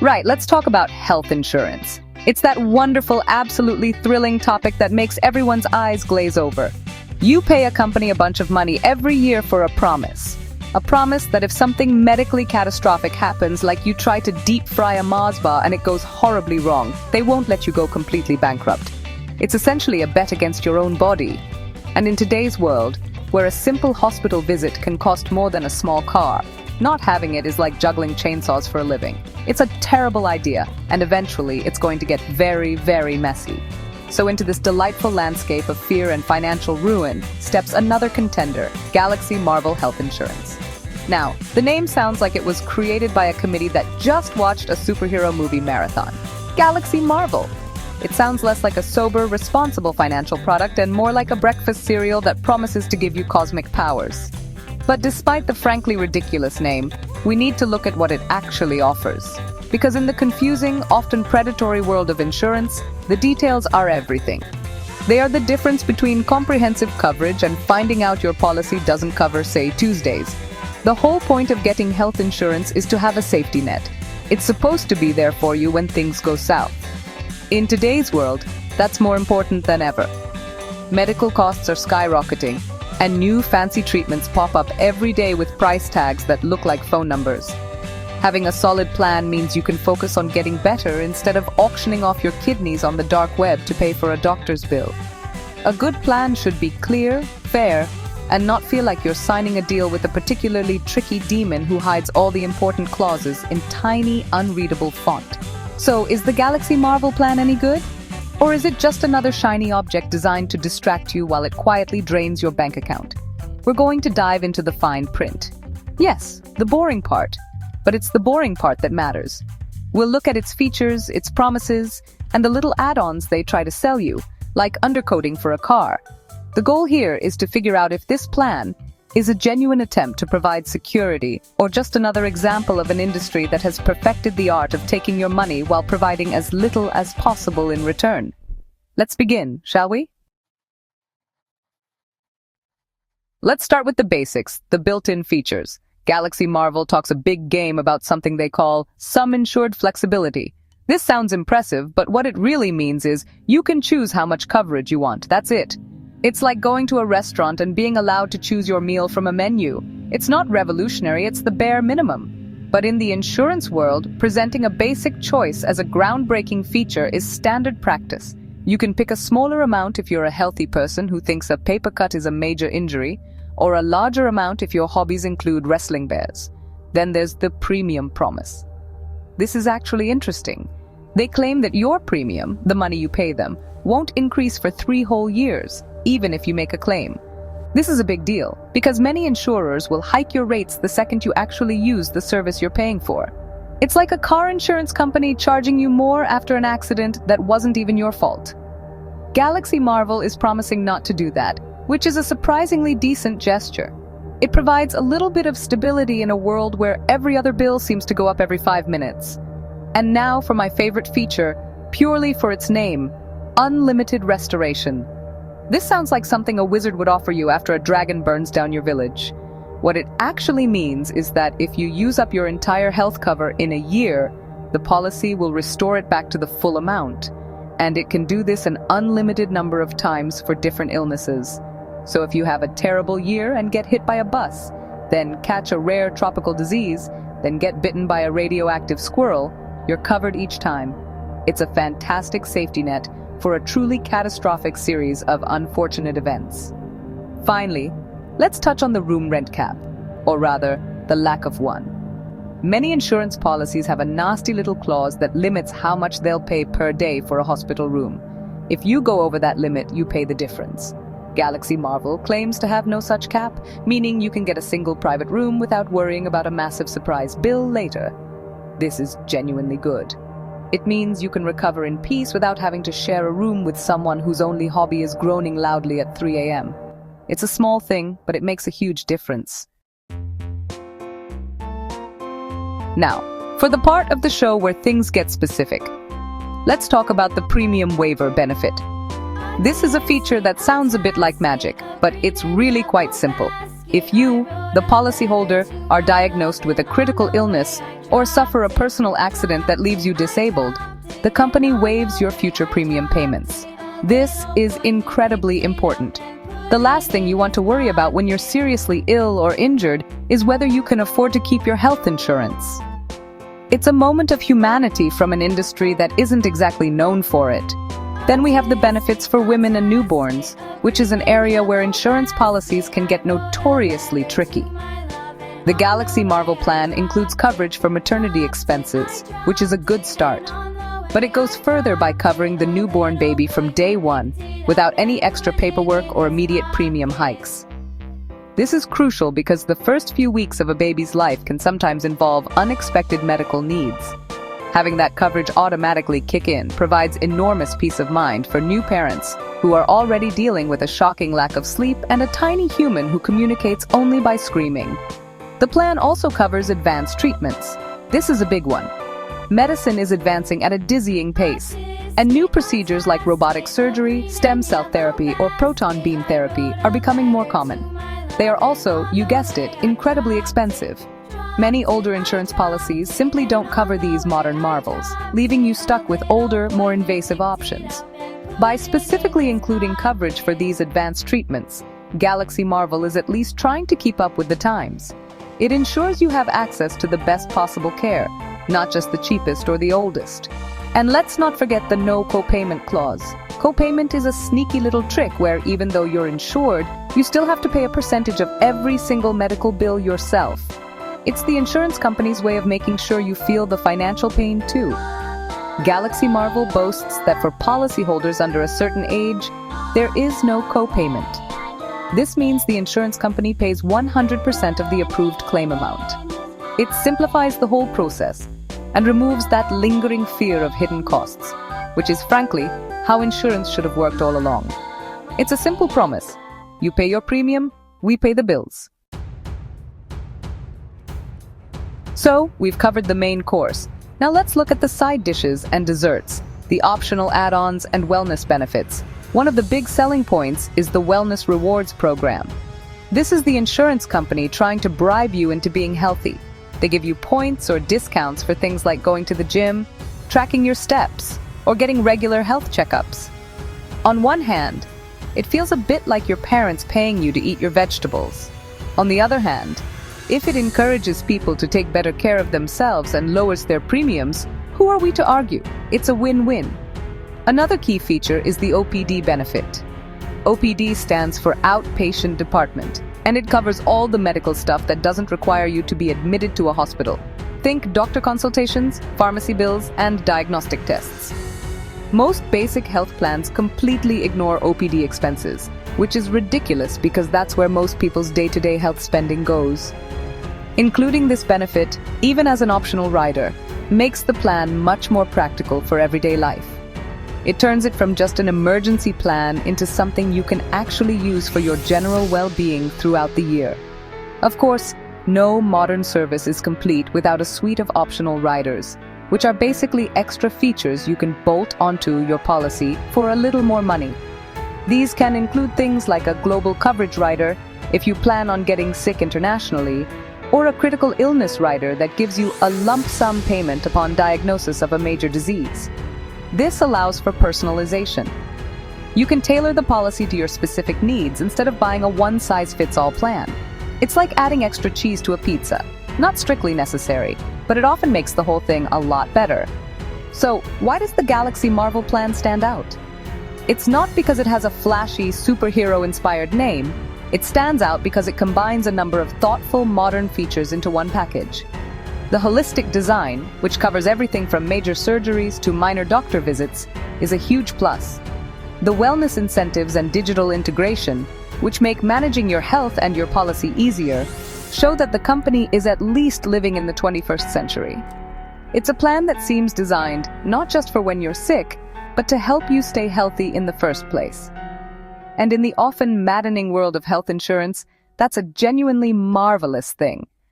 Right, let's talk about health insurance. It's that wonderful, absolutely thrilling topic that makes everyone's eyes glaze over. You pay a company a bunch of money every year for a promise. A promise that if something medically catastrophic happens, like you try to deep fry a Mars bar and it goes horribly wrong, they won't let you go completely bankrupt. It's essentially a bet against your own body. And in today's world, where a simple hospital visit can cost more than a small car, not having it is like juggling chainsaws for a living. It's a terrible idea, and eventually it's going to get very, very messy. So into this delightful landscape of fear and financial ruin steps another contender, Galaxy Marvel Health Insurance. Now, the name sounds like it was created by a committee that just watched a superhero movie marathon. Galaxy Marvel. It sounds less like a sober, responsible financial product and more like a breakfast cereal that promises to give you cosmic powers. But despite the frankly ridiculous name, we need to look at what it actually offers. Because in the confusing, often predatory world of insurance, the details are everything. They are the difference between comprehensive coverage and finding out your policy doesn't cover, say, Tuesdays. The whole point of getting health insurance is to have a safety net. It's supposed to be there for you when things go south. In today's world, that's more important than ever. Medical costs are skyrocketing, and new fancy treatments pop up every day with price tags that look like phone numbers. Having a solid plan means you can focus on getting better instead of auctioning off your kidneys on the dark web to pay for a doctor's bill. A good plan should be clear, fair, and not feel like you're signing a deal with a particularly tricky demon who hides all the important clauses in tiny, unreadable font. So, is the Galaxy Marvel plan any good? Or is it just another shiny object designed to distract you while it quietly drains your bank account? We're going to dive into the fine print. Yes, the boring part. But it's the boring part that matters. We'll look at its features, its promises, and the little add-ons they try to sell you, like undercoating for a car. The goal here is to figure out if this plan is a genuine attempt to provide security, or just another example of an industry that has perfected the art of taking your money while providing as little as possible in return. Let's begin, shall we? Let's start with the basics, the built-in features. Galaxy Marvel talks a big game about something they call sum insured flexibility. This sounds impressive, but what it really means is you can choose how much coverage you want. That's it. It's like going to a restaurant and being allowed to choose your meal from a menu. It's not revolutionary, it's the bare minimum. But in the insurance world, presenting a basic choice as a groundbreaking feature is standard practice. You can pick a smaller amount if you're a healthy person who thinks a paper cut is a major injury, or a larger amount if your hobbies include wrestling bears. Then there's the premium promise. This is actually interesting. They claim that your premium, the money you pay them, won't increase for 3 whole years, even if you make a claim. This is a big deal, because many insurers will hike your rates the second you actually use the service you're paying for. It's like a car insurance company charging you more after an accident that wasn't even your fault. Galaxy Marvel is promising not to do that, which is a surprisingly decent gesture. It provides a little bit of stability in a world where every other bill seems to go up every 5 minutes. And now for my favorite feature, purely for its name, unlimited restoration. This sounds like something a wizard would offer you after a dragon burns down your village. What it actually means is that if you use up your entire health cover in a year, the policy will restore it back to the full amount. And it can do this an unlimited number of times for different illnesses. So if you have a terrible year and get hit by a bus, then catch a rare tropical disease, then get bitten by a radioactive squirrel, you're covered each time. It's a fantastic safety net for a truly catastrophic series of unfortunate events. Finally, let's touch on the room rent cap, or rather, the lack of one. Many insurance policies have a nasty little clause that limits how much they'll pay per day for a hospital room. If you go over that limit, you pay the difference. Galaxy Marvel claims to have no such cap, meaning you can get a single private room without worrying about a massive surprise bill later. This is genuinely good. It means you can recover in peace without having to share a room with someone whose only hobby is groaning loudly at 3 a.m. It's a small thing, but it makes a huge difference. Now, for the part of the show where things get specific, let's talk about the premium waiver benefit. This is a feature that sounds a bit like magic, but it's really quite simple. If you, the policyholder, are diagnosed with a critical illness or suffer a personal accident that leaves you disabled, the company waives your future premium payments. This is incredibly important. The last thing you want to worry about when you're seriously ill or injured is whether you can afford to keep your health insurance. It's a moment of humanity from an industry that isn't exactly known for it. Then we have the benefits for women and newborns, which is an area where insurance policies can get notoriously tricky. The Galaxy Marvel plan includes coverage for maternity expenses, which is a good start. But it goes further by covering the newborn baby from day one, without any extra paperwork or immediate premium hikes. This is crucial because the first few weeks of a baby's life can sometimes involve unexpected medical needs. Having that coverage automatically kick in provides enormous peace of mind for new parents who are already dealing with a shocking lack of sleep and a tiny human who communicates only by screaming. The plan also covers advanced treatments. This is a big one. Medicine is advancing at a dizzying pace, and new procedures like robotic surgery, stem cell therapy, or proton beam therapy are becoming more common. They are also, you guessed it, incredibly expensive. Many older insurance policies simply don't cover these modern marvels, leaving you stuck with older, more invasive options. By specifically including coverage for these advanced treatments, Galaxy Marvel is at least trying to keep up with the times. It ensures you have access to the best possible care, not just the cheapest or the oldest. And let's not forget the no copayment clause. Copayment is a sneaky little trick where even though you're insured, you still have to pay a percentage of every single medical bill yourself. It's the insurance company's way of making sure you feel the financial pain too. Galaxy Marvel boasts that for policyholders under a certain age, there is no copayment. This means the insurance company pays 100% of the approved claim amount. It simplifies the whole process and removes that lingering fear of hidden costs, which is frankly how insurance should have worked all along. It's a simple promise. You pay your premium, we pay the bills. So, we've covered the main course. Now let's look at the side dishes and desserts, the optional add-ons and wellness benefits. One of the big selling points is the Wellness Rewards program. This is the insurance company trying to bribe you into being healthy. They give you points or discounts for things like going to the gym, tracking your steps, or getting regular health checkups. On one hand, it feels a bit like your parents paying you to eat your vegetables. On the other hand, if it encourages people to take better care of themselves and lowers their premiums, who are we to argue? It's a win-win. Another key feature is the OPD benefit. OPD stands for Outpatient Department, and it covers all the medical stuff that doesn't require you to be admitted to a hospital. Think doctor consultations, pharmacy bills, and diagnostic tests. Most basic health plans completely ignore OPD expenses, which is ridiculous because that's where most people's day-to-day health spending goes. Including this benefit, even as an optional rider, makes the plan much more practical for everyday life. It turns it from just an emergency plan into something you can actually use for your general well-being throughout the year. Of course, no modern service is complete without a suite of optional riders, which are basically extra features you can bolt onto your policy for a little more money. These can include things like a global coverage rider if you plan on getting sick internationally, or a critical illness rider that gives you a lump sum payment upon diagnosis of a major disease. This allows for personalization. You can tailor the policy to your specific needs instead of buying a one-size-fits-all plan. It's like adding extra cheese to a pizza. Not strictly necessary, but it often makes the whole thing a lot better. So, why does the Galaxy Marvel plan stand out? It's not because it has a flashy, superhero-inspired name. It stands out because it combines a number of thoughtful, modern features into one package. The holistic design, which covers everything from major surgeries to minor doctor visits, is a huge plus. The wellness incentives and digital integration, which make managing your health and your policy easier, show that the company is at least living in the 21st century. It's a plan that seems designed not just for when you're sick, but to help you stay healthy in the first place. And in the often maddening world of health insurance, that's a genuinely marvelous thing.